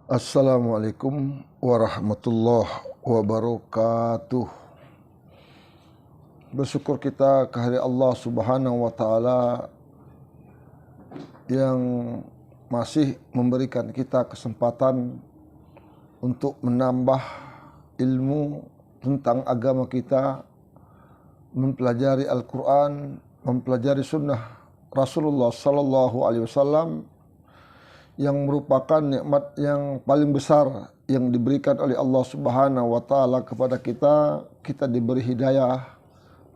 Assalamualaikum warahmatullahi wabarakatuh. Bersyukur kita kehadirat Allah Subhanahu wa taala yang masih memberikan kita kesempatan untuk menambah ilmu tentang agama kita, mempelajari Al-Quran, mempelajari sunnah Rasulullah sallallahu alaihi wasallam yang merupakan nikmat yang paling besar yang diberikan oleh Allah Subhanahu wa taala kepada kita. Kita diberi hidayah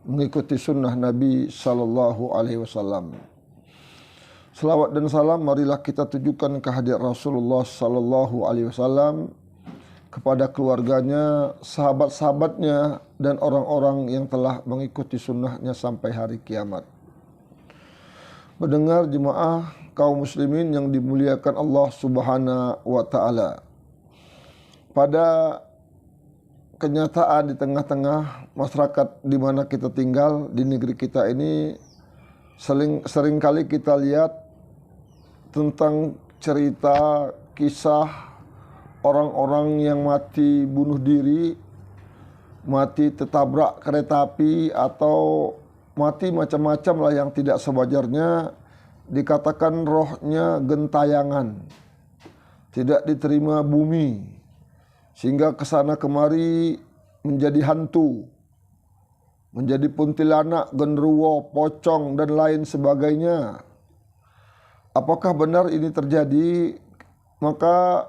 mengikuti sunnah Nabi sallallahu alaihi wasallam. Selawat dan salam marilah kita tujukan kehadirat Rasulullah sallallahu alaihi wasallam, kepada keluarganya, sahabat-sahabatnya, dan orang-orang yang telah mengikuti sunnahnya sampai hari kiamat. Mendengar jemaah kaum muslimin yang dimuliakan Allah Subhanahu wa taala. Pada kenyataan di tengah-tengah masyarakat di mana kita tinggal di negeri kita ini, seringkali kita lihat tentang cerita kisah orang-orang yang mati bunuh diri, mati tertabrak kereta api, atau mati macam-macam lah yang tidak sewajarnya. Dikatakan rohnya gentayangan, tidak diterima bumi, sehingga kesana kemari menjadi hantu, menjadi kuntilanak, genderuwo, pocong, dan lain sebagainya. Apakah benar ini terjadi? Maka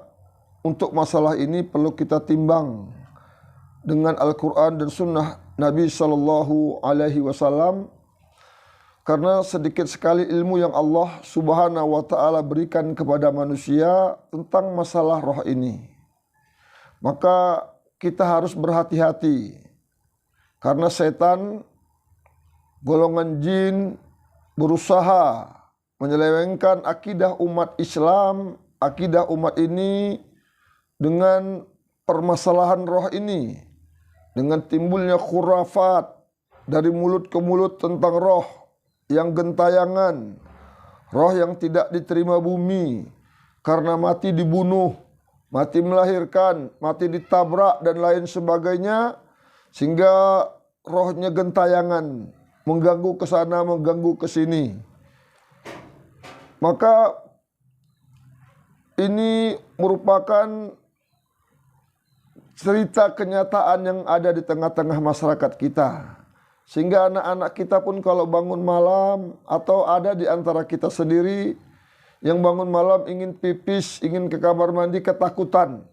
untuk masalah ini perlu kita timbang dengan Al-Quran dan Sunnah Nabi Sallallahu Alaihi Wasallam, karena sedikit sekali ilmu yang Allah Subhanahu Wa Taala berikan kepada manusia tentang masalah roh ini. Maka kita harus berhati-hati, karena setan, golongan jin, berusaha menyelewengkan akidah umat Islam, akidah umat ini dengan permasalahan roh ini, dengan timbulnya khurafat dari mulut ke mulut tentang roh yang gentayangan, roh yang tidak diterima bumi karena mati dibunuh, mati melahirkan, mati ditabrak, dan lain sebagainya, sehingga rohnya gentayangan, mengganggu ke sana, mengganggu ke sini. Maka ini merupakan cerita kenyataan yang ada di tengah-tengah masyarakat kita. Sehingga anak-anak kita pun kalau bangun malam, atau ada di antara kita sendiri yang bangun malam ingin pipis, ingin ke kamar mandi, ketakutan,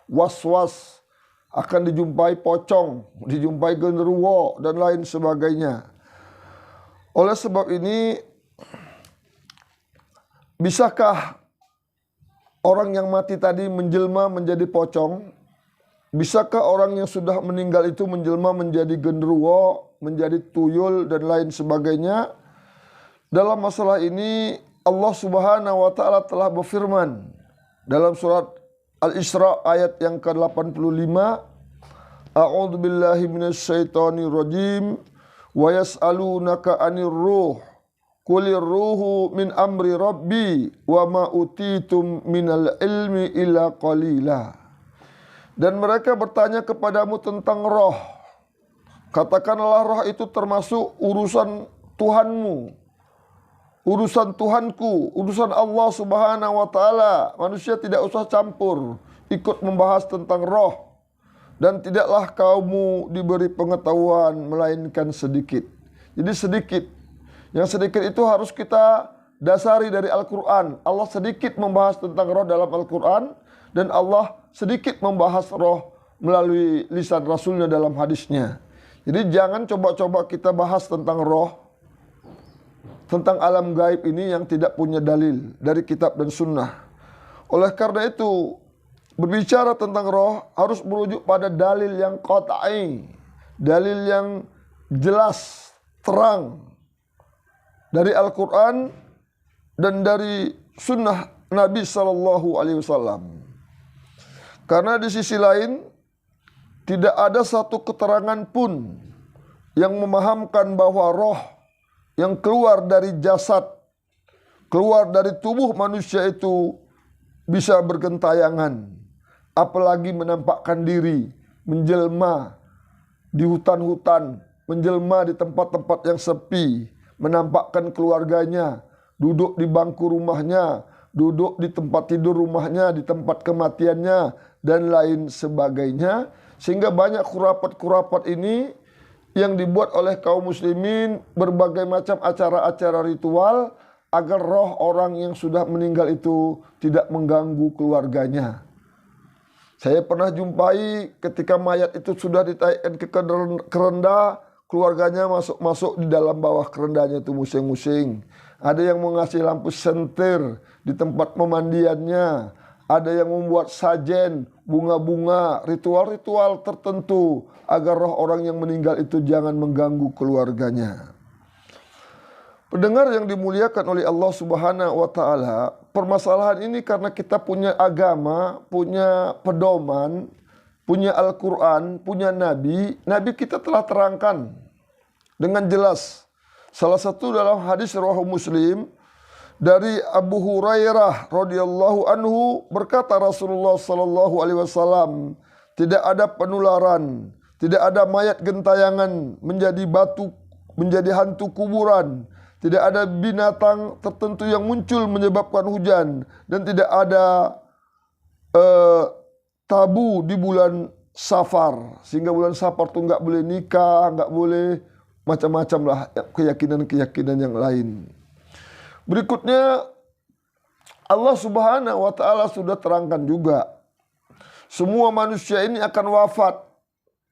was-was akan dijumpai pocong, dijumpai genderuwo, dan lain sebagainya. Oleh sebab ini, bisakah orang yang mati tadi menjelma menjadi pocong? Bisakah orang yang sudah meninggal itu menjelma menjadi genderuwo, menjadi tuyul, dan lain sebagainya? Dalam masalah ini Allah Subhanahu wa taala telah berfirman dalam surat Al-Isra ayat yang ke-85, A'udzu billahi minasyaitonir rajim, wa yas'alunaka 'anir ruh, qulir ruhu min amri rabbi wa ma utitum minal ilmi illa qalila. Dan mereka bertanya kepadamu tentang roh. Katakanlah roh itu termasuk urusan Tuhanmu, urusan Tuhanku, urusan Allah Subhanahu wa taala. Manusia tidak usah campur ikut membahas tentang roh, dan tidaklah kaummu diberi pengetahuan melainkan sedikit. Jadi sedikit. Yang sedikit itu harus kita dasari dari Al-Quran. Allah sedikit membahas tentang roh dalam Al-Quran, dan Allah sedikit membahas roh melalui lisan Rasulnya dalam hadisnya. Jadi jangan coba-coba kita bahas tentang roh, tentang alam gaib ini yang tidak punya dalil dari kitab dan sunnah. Oleh karena itu, berbicara tentang roh harus merujuk pada dalil yang qat'i, dalil yang jelas, terang, dari Al-Quran dan dari sunnah Nabi Sallallahu Alaihi Wasallam. Karena di sisi lain, tidak ada satu keterangan pun yang memahamkan bahwa roh yang keluar dari jasad, keluar dari tubuh manusia itu bisa bergentayangan, apalagi menampakkan diri, menjelma di hutan-hutan, menjelma di tempat-tempat yang sepi, menampakkan keluarganya, duduk di bangku rumahnya, duduk di tempat tidur rumahnya, di tempat kematiannya, dan lain sebagainya. Sehingga banyak khurafat-khurafat ini yang dibuat oleh kaum muslimin, berbagai macam acara-acara ritual, agar roh orang yang sudah meninggal itu tidak mengganggu keluarganya. Saya pernah jumpai ketika mayat itu sudah ditaikkan ke kerenda, keluarganya masuk-masuk di dalam bawah kerendanya itu musing-musing. Ada yang mengasih lampu sentir di tempat pemandiannya. Ada yang membuat sajen, bunga-bunga, ritual-ritual tertentu agar roh orang yang meninggal itu jangan mengganggu keluarganya. Pendengar yang dimuliakan oleh Allah Subhanahu wa taala, permasalahan ini karena kita punya agama, punya pedoman, punya Al-Qur'an, punya nabi kita telah terangkan dengan jelas. Salah satu dalam hadis riwayat Muslim dari Abu Hurairah radhiyallahu anhu, berkata Rasulullah sallallahu alaihi wasallam, tidak ada penularan, tidak ada mayat gentayangan menjadi batu, menjadi hantu kuburan, tidak ada binatang tertentu yang muncul menyebabkan hujan, dan tidak ada tabu di bulan Safar, sehingga bulan Safar tuh nggak boleh nikah, nggak boleh macam-macam lah keyakinan-keyakinan yang lain. Berikutnya Allah Subhanahu wa taala sudah terangkan juga, semua manusia ini akan wafat,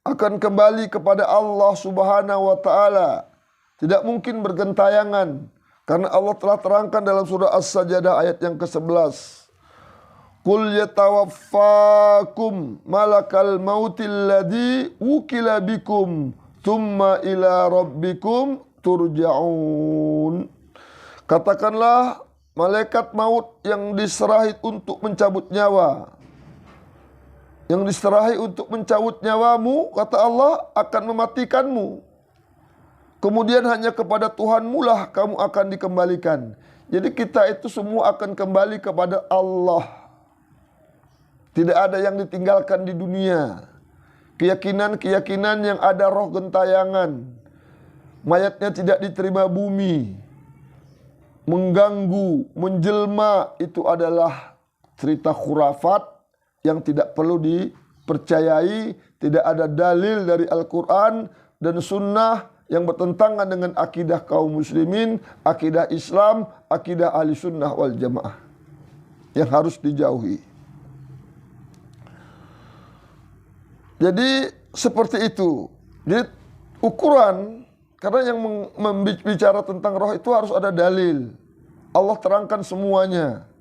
akan kembali kepada Allah Subhanahu wa taala. Tidak mungkin bergentayangan, karena Allah telah terangkan dalam surah As-Sajdah ayat yang ke-11. Qul yatawaffakum malakal mautil ladzi wukila bikum thumma ila rabbikum turja'un. Katakanlah, malaikat maut yang diserahi untuk mencabut nyawa, yang diserahi untuk mencabut nyawamu, kata Allah, akan mematikanmu. Kemudian hanya kepada Tuhanmu lah kamu akan dikembalikan. Jadi kita itu semua akan kembali kepada Allah. Tidak ada yang ditinggalkan di dunia. Keyakinan-keyakinan yang ada roh gentayangan, mayatnya tidak diterima bumi, mengganggu, menjelma, itu adalah cerita khurafat yang tidak perlu dipercayai. Tidak ada dalil dari Al-Quran dan Sunnah yang bertentangan dengan akidah kaum muslimin, akidah Islam, akidah ahli sunnah wal jamaah, yang harus dijauhi. Jadi seperti itu. Jadi ukuran, karena yang membicara tentang roh itu harus ada dalil. Allah terangkan semuanya.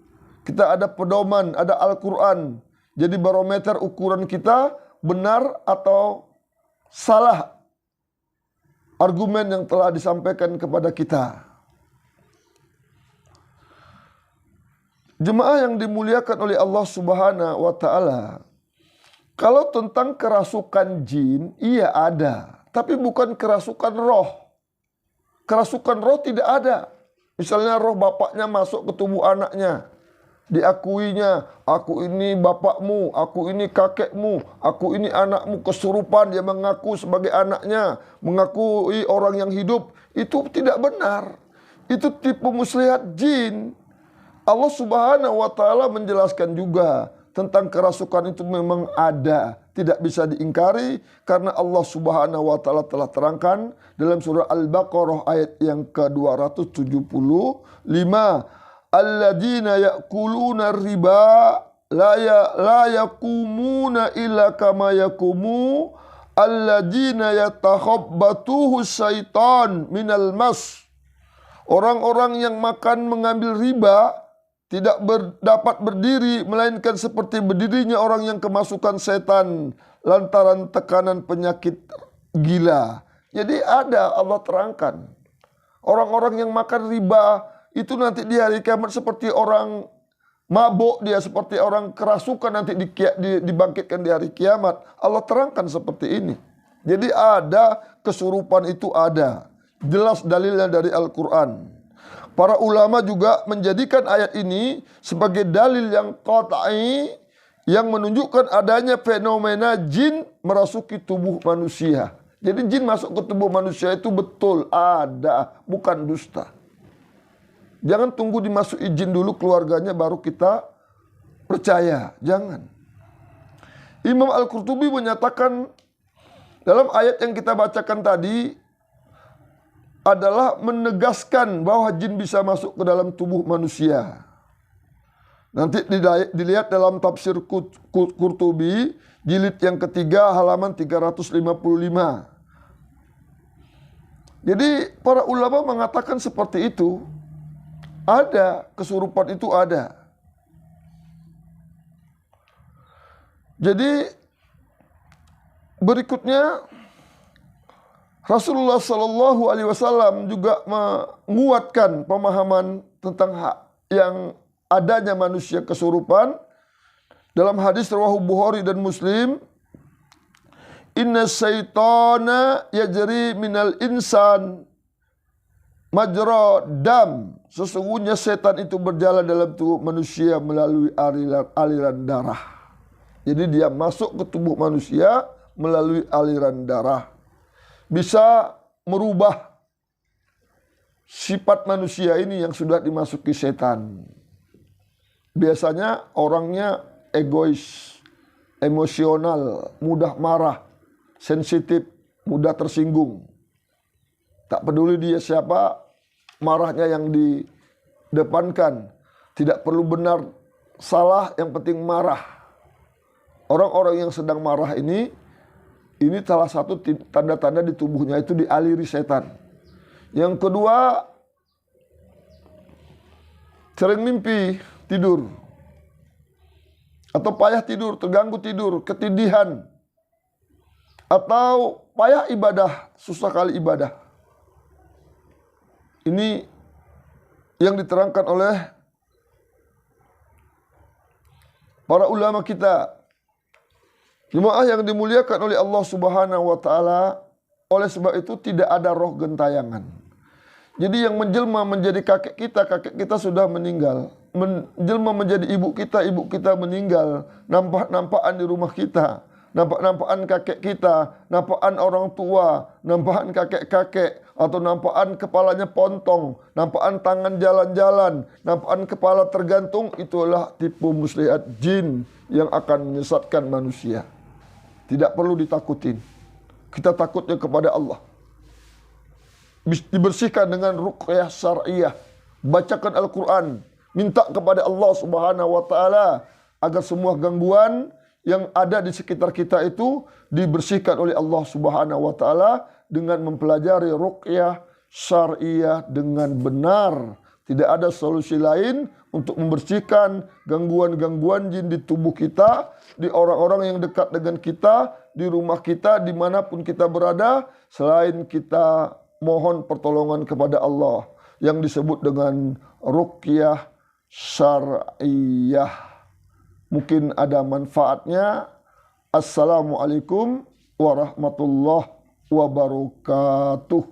Kita ada pedoman, ada Al-Quran. Jadi barometer ukuran kita benar atau salah argumen yang telah disampaikan kepada kita. Jemaah yang dimuliakan oleh Allah Subhanahu wa taala, kalau tentang kerasukan jin, iya ada, tapi bukan kerasukan roh. Kerasukan roh tidak ada. Misalnya roh bapaknya masuk ke tubuh anaknya, diakuinya, aku ini bapakmu, aku ini kakekmu, aku ini anakmu, kesurupan, dia mengaku sebagai anaknya, mengakui orang yang hidup. Itu tidak benar. Itu tipu muslihat jin. Allah Subhanahu wa taala menjelaskan juga tentang kerasukan itu memang ada, tidak bisa diingkari, karena Allah Subhanahu wa taala telah terangkan dalam surah Al-Baqarah ayat yang ke-275, alladzina ya'kuluna riba la yaqumuna illa kama yaqumu alladzina yatakhabbatuhu syaitan minal mas. Orang-orang yang makan mengambil riba tidak dapat berdiri melainkan seperti berdirinya orang yang kemasukan setan lantaran tekanan penyakit gila. Jadi ada, Allah terangkan. Orang-orang yang makan riba itu nanti di hari kiamat seperti orang mabuk, dia seperti orang kerasukan nanti dibangkitkan di hari kiamat. Allah terangkan seperti ini. Jadi ada kesurupan, itu ada. Jelas dalilnya dari Al-Quran. Para ulama juga menjadikan ayat ini sebagai dalil yang qat'i yang menunjukkan adanya fenomena jin merasuki tubuh manusia. Jadi jin masuk ke tubuh manusia itu betul ada, bukan dusta. Jangan tunggu dimasuki jin dulu keluarganya baru kita percaya, jangan. Imam Al-Qurtubi menyatakan dalam ayat yang kita bacakan tadi adalah menegaskan bahwa jin bisa masuk ke dalam tubuh manusia. Nanti dilihat dalam tafsir Qurtubi jilid yang ketiga halaman 355. Jadi para ulama mengatakan seperti itu. Ada, kesurupan itu ada. Jadi berikutnya Rasulullah Shallallahu Alaihi Wasallam juga menguatkan pemahaman tentang yang adanya manusia kesurupan dalam hadis riwayat Bukhari dan Muslim. Inna syaitana yajri minal insan majra dam. Sesungguhnya setan itu berjalan dalam tubuh manusia melalui aliran darah. Jadi dia masuk ke tubuh manusia melalui aliran darah. Bisa merubah sifat manusia ini yang sudah dimasuki setan. Biasanya orangnya egois, emosional, mudah marah, sensitif, mudah tersinggung. Tak peduli dia siapa, marahnya yang didepankan. Tidak perlu benar, salah, yang penting marah. Orang-orang yang sedang marah ini salah satu tanda-tanda di tubuhnya itu dialiri setan. Yang kedua, sering mimpi tidur. Atau payah tidur, terganggu tidur, ketidihan. Atau payah ibadah, susah kali ibadah. Ini yang diterangkan oleh para ulama kita. Jemaah yang dimuliakan oleh Allah Subhanahu wa taala, oleh sebab itu tidak ada roh gentayangan. Jadi yang menjelma menjadi kakek kita sudah meninggal. Menjelma menjadi ibu kita meninggal. Nampak-nampakan di rumah kita. Nampak-nampakan kakek kita, nampakan orang tua, nampakan kakek-kakek, atau nampakan kepalanya pontong, nampakan tangan jalan-jalan, nampakan kepala tergantung, itulah tipu muslihat jin yang akan menyesatkan manusia. Tidak perlu ditakutin. Kita takutnya kepada Allah. Dibersihkan dengan ruqyah syar'iyah. Bacakan Al-Quran. Minta kepada Allah Subhanahu wa ta'ala agar semua gangguan yang ada di sekitar kita itu dibersihkan oleh Allah Subhanahu wa ta'ala dengan mempelajari ruqyah syar'iyah dengan benar. Tidak ada solusi lain untuk membersihkan gangguan-gangguan jin di tubuh kita, di orang-orang yang dekat dengan kita, di rumah kita, dimanapun kita berada, selain kita mohon pertolongan kepada Allah yang disebut dengan ruqyah syar'iyah. Mungkin ada manfaatnya. Assalamualaikum warahmatullahi wabarakatuh.